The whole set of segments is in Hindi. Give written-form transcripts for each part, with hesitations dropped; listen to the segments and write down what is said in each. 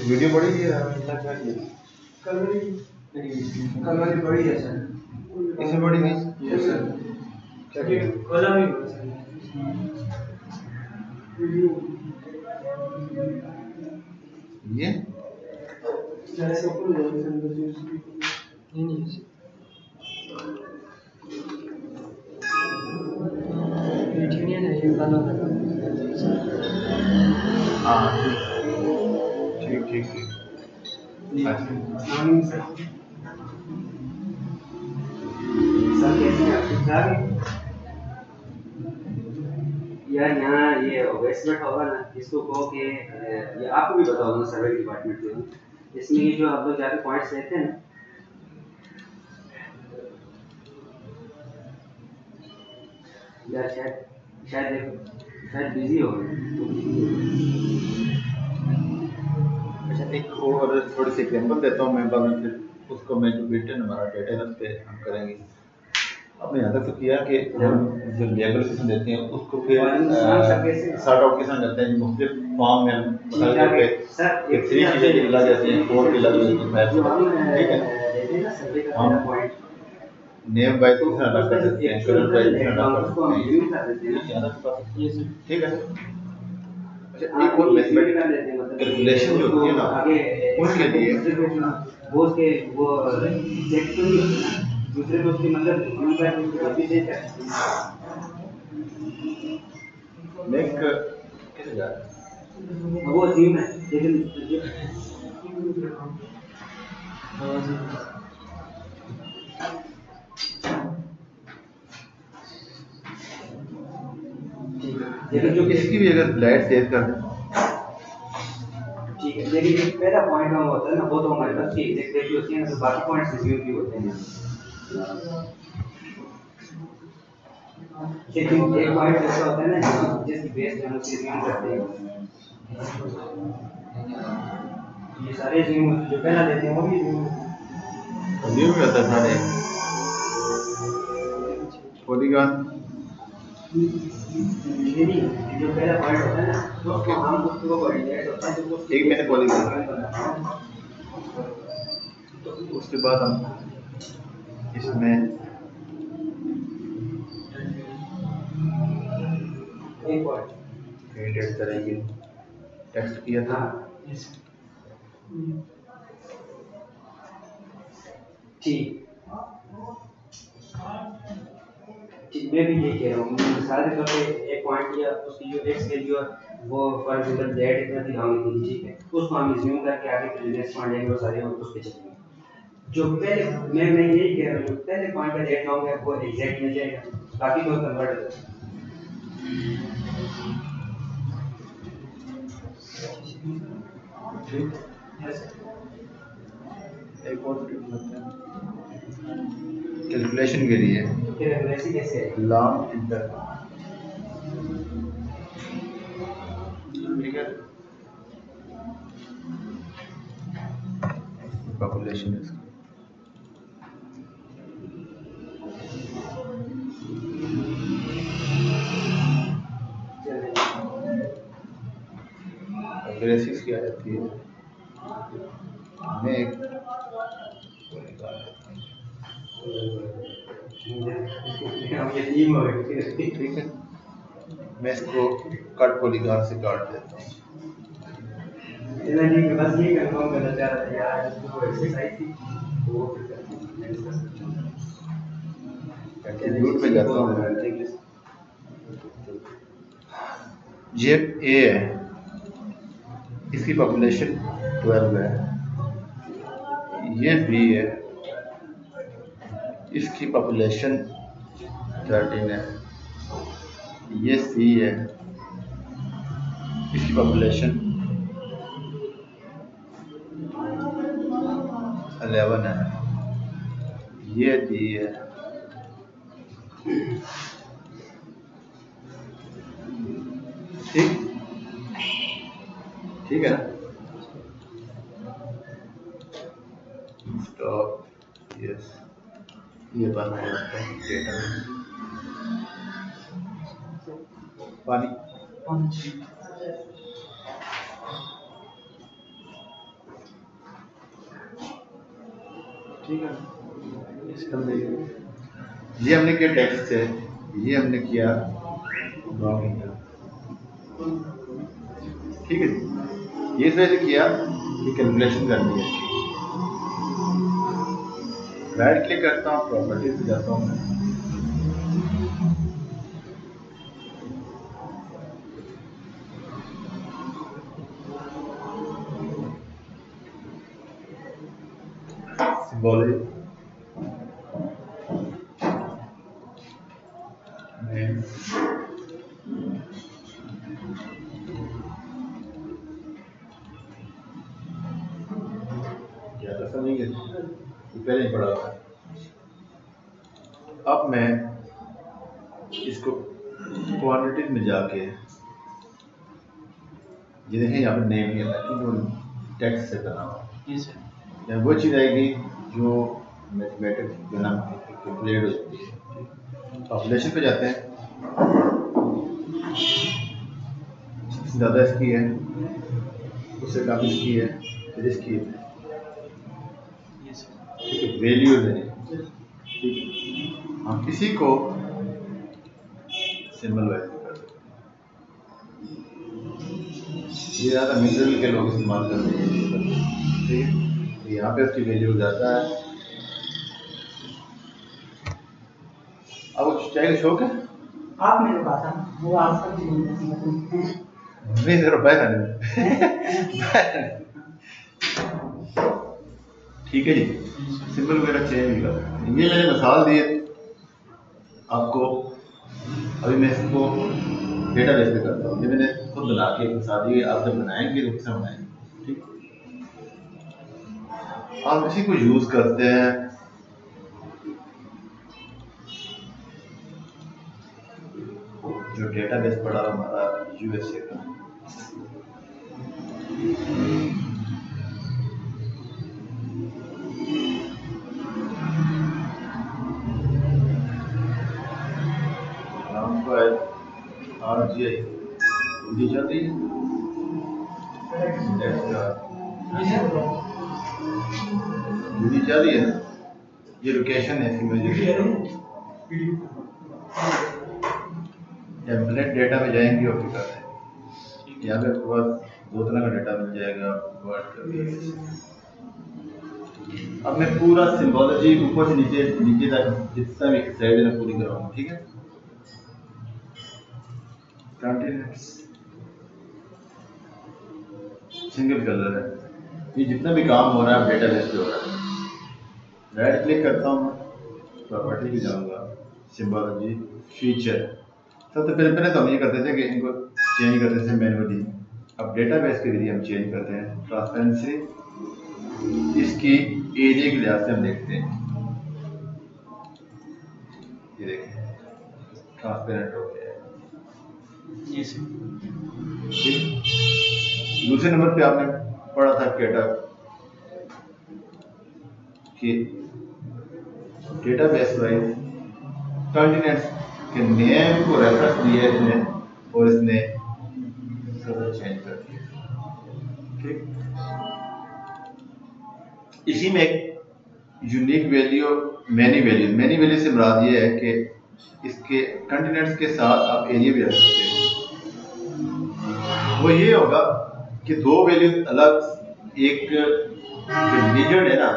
वीडियो बड़ी है कल वाली बड़ी है सर, इसमें बड़ी नहीं यस सर, खोला भी हुआ सर ये नहीं यूनियन है ये वाला। हाँ ठीक ठीक ठीक सर कैसे हैं आप? ठीक ठाक यार, यहाँ ये एस्टिमेट होगा ना, इसको कहो कि ये आपको भी पता होगा सर्वे डिपार्टमेंट के, इसमें ये जो आप लोग जाके पॉइंट्स लेते हैं ना, यार शायद बिजी हो गए। अच्छा एक और थोड़ी सी एग्जाम्पल देता हूँ मैं, बाद में फिर उसको मैं जो बिल्टन हमारा डेटा है उस पर हम करेंगे। हमने यहाँ तक तो किया कि हम जो लेबल किस्म देते हैं उसको फिर सॉर्ट आउट किस्म करते हैं, मुख्तलिफ फॉर्म में हम बता देते हैं कि 3 चीज़ें की लग जाती हैं, 4 की लग जाती हैं, 5 ठीक है। हम नेम वाइज किस्म अलग कर देते हैं, कलर वाइज किस्म अलग कर देते हैं, ठीक है। एक और मैथमेटिकल कैलकुलेशन जो होती है ना, उसके लिए वो एग्जैक्ट तो नहीं होती ना, दूसरे को उसकी मतलब मेक कैसे जा रहा है वो थीम है, लेकिन जो इसकी भी अगर लाइट तेज कर दें ठीक है, लेकिन जो पहला पॉइंट में होता है ना, वो तो हमारे पास की एग्जैक्ट वैल्यू होती है ना, तो बाकी पॉइंट्स रिव्यू भी होते हैं। लेकिन एक पॉइंट ऐसा होता है ना जिसकी बेस पे हम उसे रिव्यू करते हैं। ये सारे रिव्यू जो पहला देते हैं वो भी रिव्यू में होता है सारे पॉलीगॉन जो पहला पॉइंट होता है ना, उसको हम उसको कोऑर्डिनेट होता है, तो एक मैंने पॉलीगॉन, तो उसके बाद हम इसमें एक पॉइंट एडिट करेंगे, टेक्स्ट किया था ठीक, मैं भी ये कह रहा हूँ, मिसाल के तौर पे एक पॉइंट लिया, उसकी जो एक्स वैल्यू है वो फॉर एग्जांपल जेड इतना दिखाऊंगी, ठीक है, उसको हम ज़ूम करके आगे फिर नेक्स्ट पॉइंट लेंगे, वो सारे हम उस पे चलेंगे। जो पहले मैं यही कह रहा हूँ, जो पहले पॉइंट का जेड लाऊंगा वो एग्जैक्ट में जाएगा, बाकी तो कन्वर्ट हो जाएगा। एक और कैलकुलेशन के लिए कैलकुलेशन कैसे है, लॉन्ग इंटर ठीक है, पॉपुलेशन इसका ग्रेसिस क्या आती है, मैं एक ठीक है, मैं इसको कट पॉलीगॉन से काट देता हूँ। बस ये कंफर्म करना चाह रहा था यार, जो एक्सरसाइज थी वो एट्रीब्यूट में जाता हूँ, ये ए है, इसकी पॉपुलेशन 12 है, ये बी है, इसकी पॉपुलेशन 13 है, ये सी है, इसकी पॉपुलेशन 11 है, ये दी है ठीक ठीक है ना। स्टॉप यस, ये बन है डेटा पानी ठीक है। इसका ये हमने किया टेक्स्ट से, ये हमने किया ड्राइंग, ठीक है। ये इस वजह से किया कि कैलकुलेशन करनी है। राइट क्लिक करता हूँ, प्रॉपर्टीज पे जाता हूँ मैं, सिंबॉलिक क्या तो समझेंगे, पहले ही पढ़ा हुआ है। अब मैं इसको क्वांटिटीज में जाके, ये देखें यहाँ पर नेम नहीं आता क्योंकि वो टेक्स्ट से बना हुआ है। वो चीज़ आएगी जो मैथमेटिक्स बिना कैलकुलेट हो जाती है। पॉपुलेशन पे जाते हैं, सबसे ज़्यादा इसकी है, उससे कम इसकी है, फिर इसकी है, ठीक है। वैल्यूज है, ठीक है। हम किसी को सिंबल वाइज कर सकते हैं, ये ज़्यादा मिनरल के लोग इस्तेमाल करते हैं, ठीक है। यहाँ पे उसकी वैल्यू जाता है। अब वो चाय का शौक है, आप मेरे पास है, वो आपका नहीं जरा बैठ ठीक है जी। सिंबल वगैरह चेंज नहीं कर, ये मैंने मिसाल दी है आपको। अभी मैं इसको डेटाबेस पे करता हूँ, ये मैंने खुद बना के मिसाल दी है। आप जब बनाएंगे तो किससे बनाएंगे, ठीक। आप इसी को यूज करते हैं जो डेटाबेस पड़ा हमारा यूएसए का, RGI दी जाती है, दी जा रही है ना। ये लोकेशन है, टेम्पलेट डेटा में जाएंगे और फिर करते हैं। यहाँ पे आपके पास दो तरह का डेटा मिल जाएगा, वर्ड का। अब मैं पूरा सिंबोलॉजी ऊपर से नीचे तक जितना भी एक्सरसाइज है पूरी कराऊंगा, ठीक है। कंटिन्यूस सिंगल कलर है, ये जितना भी काम हो रहा है डेटाबेस पे हो रहा है। राइट क्लिक करता हूँ मैं, प्रॉपर्टी पे जाऊँगा, सिंबोलॉजी फीचर। सबसे पहले तो हम ये करते थे कि इनको चेंज करते थे मैनुअली। अब डेटाबेस के जरिए हम चेंज करते हैं। ट्रांसपेरेंसी इसकी एरिया के लिहाज से हम देखते हैं, ये देखें ट्रांसपेरेंट हो गया है। ठीक। दूसरे नंबर पे आपने पढ़ा था डेटा कि डेटाबेस वाइज कंटिनेंट्स के नेम को रेफरेंस दिया इसने और इसने कलर चेंज कर दिया, ठीक। इसी में एक यूनिक वैल्यू मैनी वैल्यू से मुराद ये है कि इसके कंटिनेंट्स के साथ आप एरिया भी रख सकते हो। वो ये होगा कि दो वैल्यू अलग, एक जो लीजेंड है ना,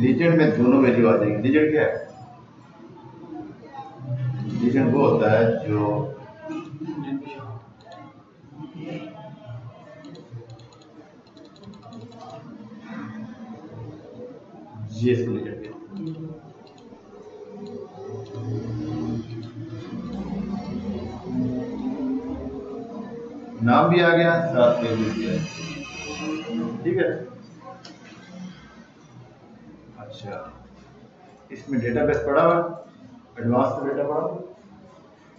लीजेंड में दोनों वैल्यू आ जाएगी। लीजेंड क्या है? लीजेंड वो होता है जो ये इसको लीजेंड है। नाम भी आ गया, साथ वैल्यू भी है, ठीक है। अच्छा, इसमें डेटाबेस पड़ा हुआ, एडवांस में डेटा पड़ा हुआ।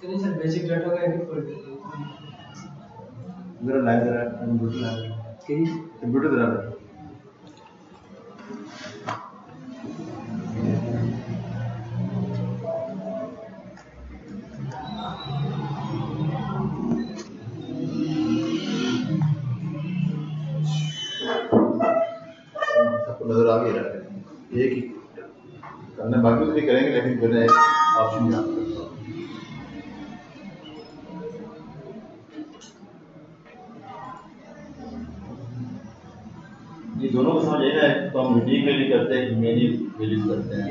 चलिए सर, बेसिक डाटा का एडिट कर दीजिए। जरा लाइव जरा कंप्यूटर लाइव कंप्यूटर जरा सबको नजर आ गया है। एक ही करना, बाकी तो भी करेंगे, लेकिन फिर एक ऑप्शन यहाँ पे करता हूँ। ये दोनों को समझ आएगा, तो हम यूनिक वैल्यू करते हैं, यूनिक वैल्यू करते हैं,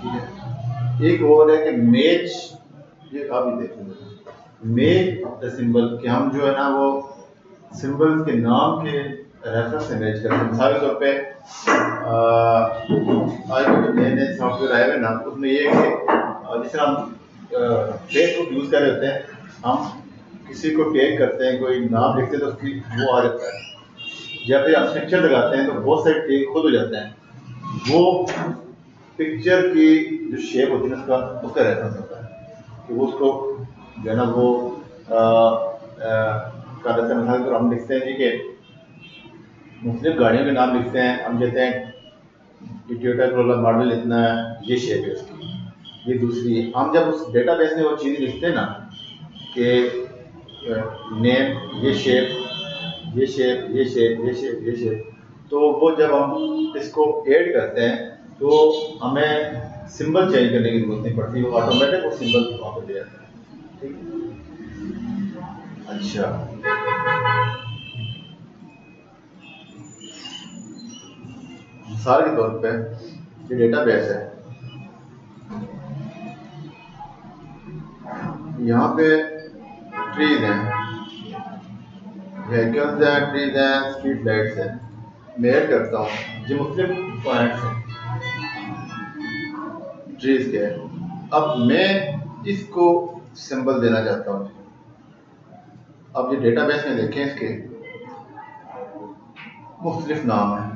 ठीक है। एक और है कि मैच, ये आप ही देखेंगे, मैच द सिंबल, कि हम जो है ना वो सिंबल्स के नाम के रेफरेंस से मैच करते हैं। मिसाल के तौर पे आज के नए नए सॉफ्टवेयर आए हुए ना, उसमें ये है कि जिस तरह हम फेसबुक यूज़ कर रहे होते हैं, हम किसी को टैग करते हैं, कोई नाम लिखते हैं तो उसकी वो आ जाता है, या फिर आप पिक्चर लगाते हैं तो बहुत सारे टैग खुद हो जाते हैं। वो पिक्चर की जो शेप होती है उसका रेफरेंस होता है कि वो उसको जो है ना वो कर देते हैं। मिसाल हम लिखते हैं जी कि मुख्तलिफ गाड़ियों के नाम लिखते हैं, हम कहते हैं टोयोटा करोला मॉडल इतना है, ये शेप है उसकी, ये दूसरी है। हम जब उस डेटाबेस में वो चीज़ लिखते हैं ना कि नेम, ये शेप, ये शेप, ये शेप, ये शेप, ये शेप, तो वो जब हम इसको ऐड करते हैं तो हमें सिंबल चेंज करने की जरूरत नहीं पड़ती, वो ऑटोमेटिक वो सिंबल वहाँ पर दे जाता है, ठीक है। अच्छा, मिसाल के तौर पे ये डेटाबेस है, यहाँ पे ट्रीज हैं, व्हीकल्स हैं, ट्रीज हैं, स्ट्रीट लाइट्स हैं। मैं ऐड करता हूँ जो मुख्तलिफ पॉइंट्स हैं ट्रीज के। अब मैं इसको सिंबल देना चाहता हूँ। अब ये डेटाबेस में देखें, इसके मुख्तलिफ नाम हैं।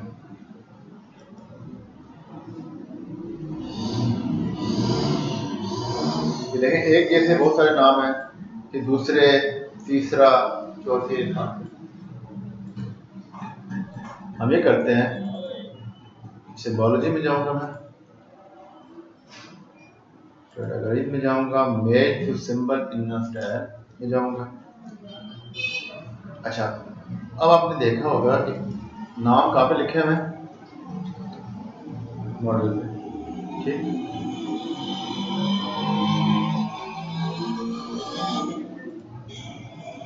ये देखें, एक जैसे बहुत सारे नाम हैं, कि दूसरे, तीसरा, चौथे नाम। हम ये करते हैं, सिंबोलॉजी में जाऊंगा मैं, कैटेगरीज में जाऊंगा, match to symbol in style में जाऊंगा। अच्छा, अब आपने देखा होगा कि नाम कहाँ पे लिखे हुए हैं, मॉडल में, ठीक।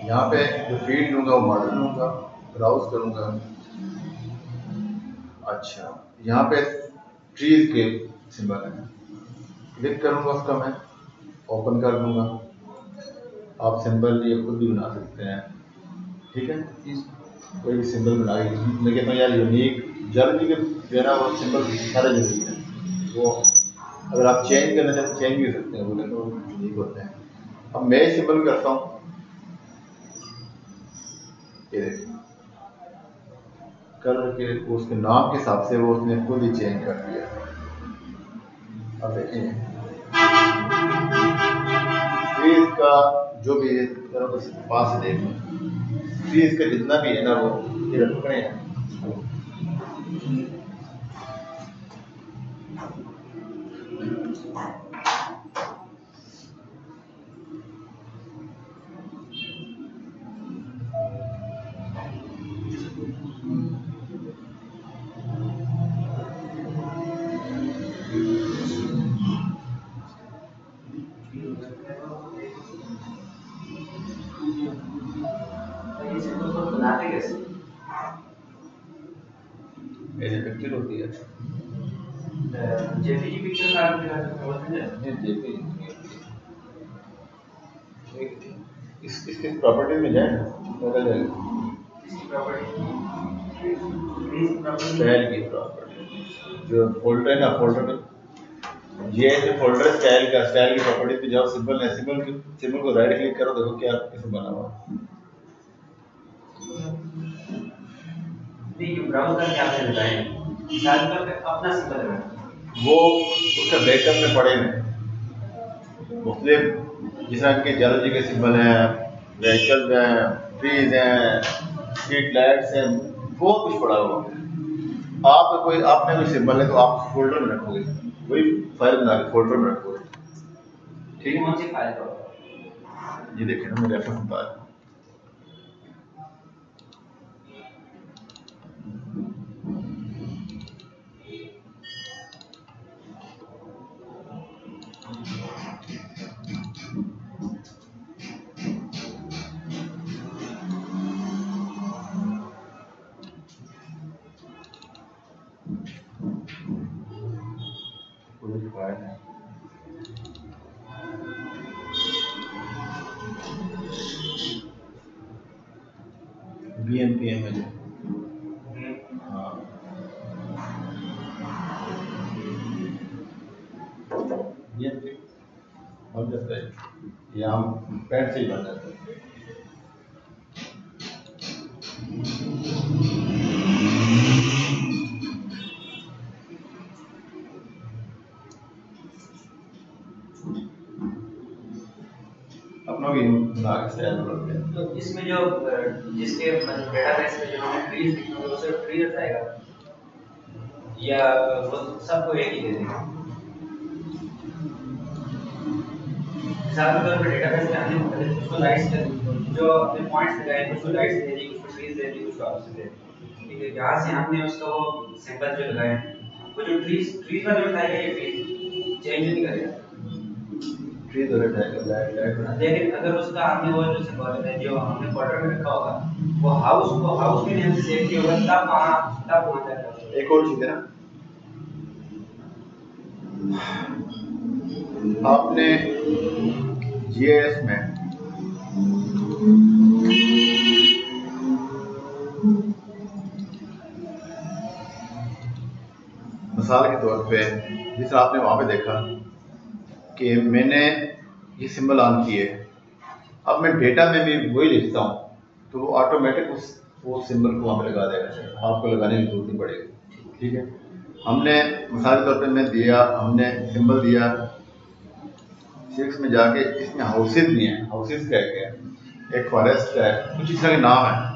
यहाँ पे जो फील्ड लूंगा वो मॉडल लूंगा, ब्राउज करूंगा। अच्छा, यहाँ पे ट्रीज के सिंबल है, क्लिक करूंगा उसका, मैं ओपन कर दूंगा। आप सिंबल ये खुद भी बना सकते हैं, ठीक है। कोई भी सिंबल बना के, मैं कहता हूँ यार यूनिक, जल्दी के जो है ना वो सिंबल सारे जरूरी है, वो अगर आप चेंज करना चाहते चेंज भी कर सकते हैं, बोले तो यूनिक होते हैं। अब मैं सिंबल करता हूँ, ये देखिए करके उसके नाम के हिसाब से वो उसने खुद ही चेंज कर दिया। अब देखें ट्रीज का जो भी है, पास से देख ट्रीज का जितना भी है ना वो ये रखने हैं। बनाते कैसे? ऐसे पिक्चर होती है, जेपीजी पिक्चर का इसके प्रॉपर्टी में जाए ना, बदल जाएगा स्टाइल की प्रॉपर्टी, जो फोल्डर है ना, फोल्डर में ये जो फोल्डर है स्टाइल का, स्टाइल की प्रॉपर्टी पे जाओ, सिंबल है, सिंबल को राइट क्लिक करो, देखो क्या कैसे बना हुआ है। ब्राउज करके आपने बताया, मिसाल पर अपना सिंबल है, वो उसका बैकअप में पड़े हुए मुख्तलिफ जिस तरह के जियोलॉजी के सिंबल हैं, व्हीकल्स हैं, ट्रीज हैं, स्ट्रीट लाइट्स हैं, बहुत कुछ पड़ा हुआ। आपने कोई सिंबल है तो आप फोल्डर में रखोगे, वही फाइल बना के फोल्डर में रखोगे। ठीक है, कौन सी फाइल पर? ये देखें ना, मैं रेफरेंस बता रहा हूँ। कोई फाइल है, BNPM है जो, हाँ BNP बन जाता है, ये हम पैड से ही बन जाता है। अपना भी बना के स्टाइल बनाते हैं। तो इसमें जो जिसके डेटाबेस में जो हमें ट्रीज दिखे होंगे वो सिर्फ ट्री बताएगा या वो सबको एक ही दे देगा? मिसाल के तौर पर डेटाबेस में हमने कुछ लाइट्स जो अपने पॉइंट्स लगाए, कुछ लाइट्स दे दी, कुछ ट्रीज दे दी, कुछ ऑब्स दे दी। ठीक है, यहाँ से हमने उसका वो सिंबल जो लगाए, वो जो ट्रीज वाले बताएगा ये ट्रीज चेंज नहीं करेगा, ट्री तो रहता है लाइट। लेकिन अगर उसका आपने वो जो सिंबल है जो हमने बॉर्डर में रखा होगा वो हाउस के नेम से सेव किया होगा, तब वहाँ जाएगा। एक और चीज है ना, आपने GIS में मिसाल के तौर पे जिस तरह आपने वहाँ पे देखा कि मैंने ये सिंबल ऑन किए, अब मैं डेटा में भी वही लिखता हूँ तो वो ऑटोमेटिक वो सिंबल को वहाँ पे लगा देगा, आपको लगाने की जरूरत नहीं पड़ेगी। ठीक है, हमने मिसाल के तौर पे हमने सिंबल दिया 6 में जाके, इसमें हाउसेज भी हैं, हाउसेज क्या है, एक फॉरेस्ट है, कुछ इस तरह के नाम है।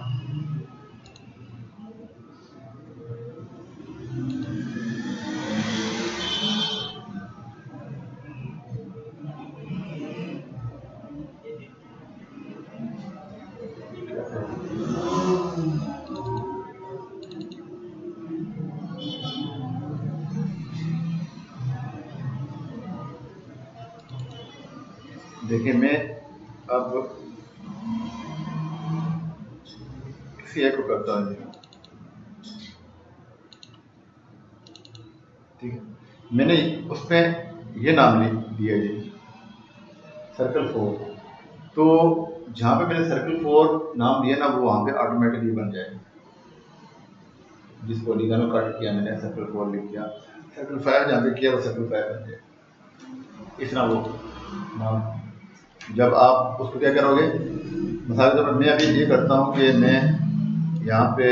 देखिए मैं अब किसी एक को करता हूँ, ठीक है, मैंने उसमें ये नाम दिया जी सर्कल 4, तो जहाँ पे मैंने सर्कल 4 नाम दिया ना वो वहाँ पे ऑटोमेटिकली बन जाएगा। जिस पॉलीगॉन को कट किया मैंने सर्कल 4 लिख दिया, सर्कल 5 जहाँ पे किया वो सर्कल 5 बन जाएगा। इस तरह वो नाम जब आप उसको क्या करोगे, मिसाल के तौर पर मैं अभी ये करता हूँ कि मैं यहाँ पे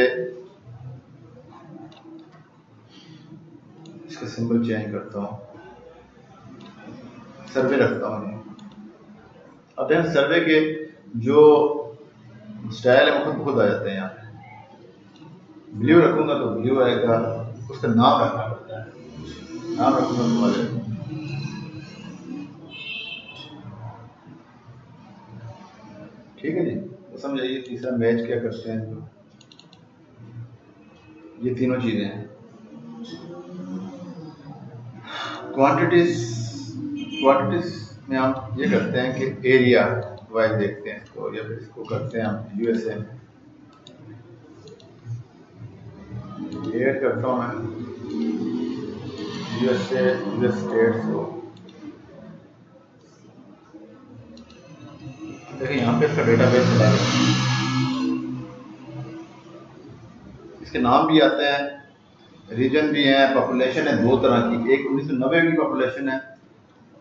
इसका सिंबल चेंज करता हूँ, सर्वे रखता हूँ। अब देखें सर्वे के जो स्टाइल है वो खुद आ जाते हैं। यहाँ पे ब्लू रखूँगा तो ब्लू आएगा, उसका नाम रखना पड़ता है, नाम रखूँगा तो आ जाएगा। ठीक है जी, तो समझाइए तीसरा मैच क्या करते हैं। तो ये तीनों चीजें हैं। क्वांटिटीज में हम ये करते हैं कि एरिया वाइज देखते हैं, तो या फिर इसको करते हैं हम USA में ऐड करता हूँ मैं USA US स्टेट्स को। देखिए यहाँ पे इसका डेटाबेस चला गया, इसके नाम भी आते हैं, रीजन भी है, पॉपुलेशन है दो तरह की, एक 1990 की पॉपुलेशन है,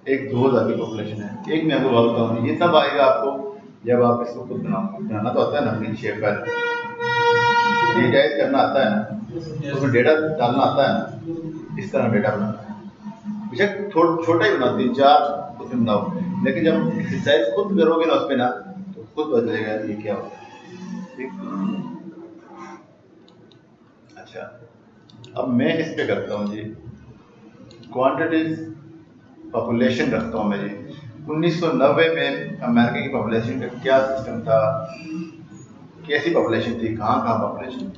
एक 2000 की पॉपुलेशन है। एक मैं आपको बात बताऊँ, ये तब आएगा आपको जब आप इसको खुद बनाना तो आता है ना, अपनी शेप पर डिजाइन करना आता है ना, उसमें डेटा डालना आता है ना, इस तरह डेटा बनाना है। बेशक छोटा ही बनाओ 3-4 उसमें बनाओ, लेकिन जब एक्सरसाइज खुद करोगे ना उस पर ना तो खुद बदलेगा ये क्या होता है। ठीक। अच्छा, अब मैं इस पे करता हूँ जी क्वांटिटीज पॉपुलेशन रखता हूँ मैं जी। 1990 में अमेरिका की पॉपुलेशन का क्या सिस्टम था, कैसी पॉपुलेशन थी, कहाँ पॉपुलेशन,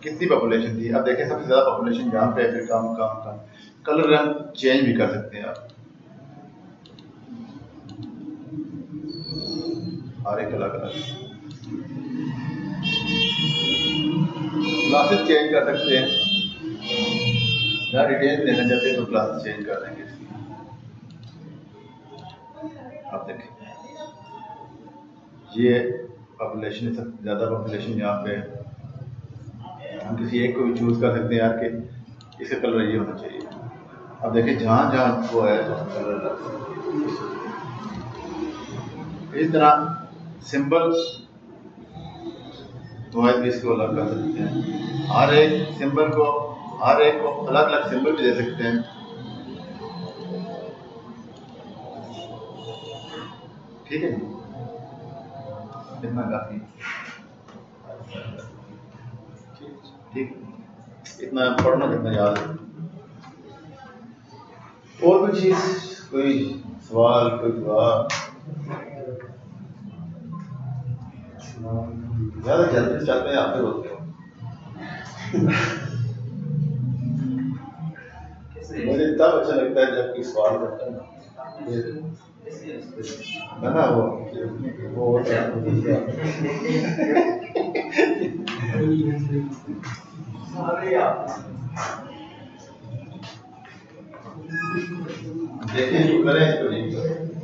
कितनी पॉपुलेशन थी। अब देखें सबसे ज़्यादा पॉपुलेशन जहाँ पे है, फिर कम। कलर रंग चेंज भी कर सकते हैं आप, हर एक अलग क्लासेस चेंज कर सकते हैं, जहाँ डिटेल देना चाहते हैं तो क्लासेस चेंज कर देंगे। आप देखें ये पॉपुलेशन, सबसे ज़्यादा पॉपुलेशन यहाँ पे है। हम किसी एक को भी चूज़ कर सकते हैं यार कि इसका कलर ये होना चाहिए। अब देखिए जहाँ वो है तो कलर, इस तरह सिंबल भी इसको अलग कर सकते हैं। हर एक सिंबल को, हर एक को अलग अलग सिंबल भी दे सकते हैं। ठीक है, इतना काफी ठीक, इतना पढ़ना कितना याद है। और कोई चीज, कोई सवाल, कोई जवाब? ज्यादा जल्दी चलते हैं आते होते हो। मुझे तब अच्छा लगता है जब कोई सवाल करता है ना वो देखिए करें इसको नहीं करें।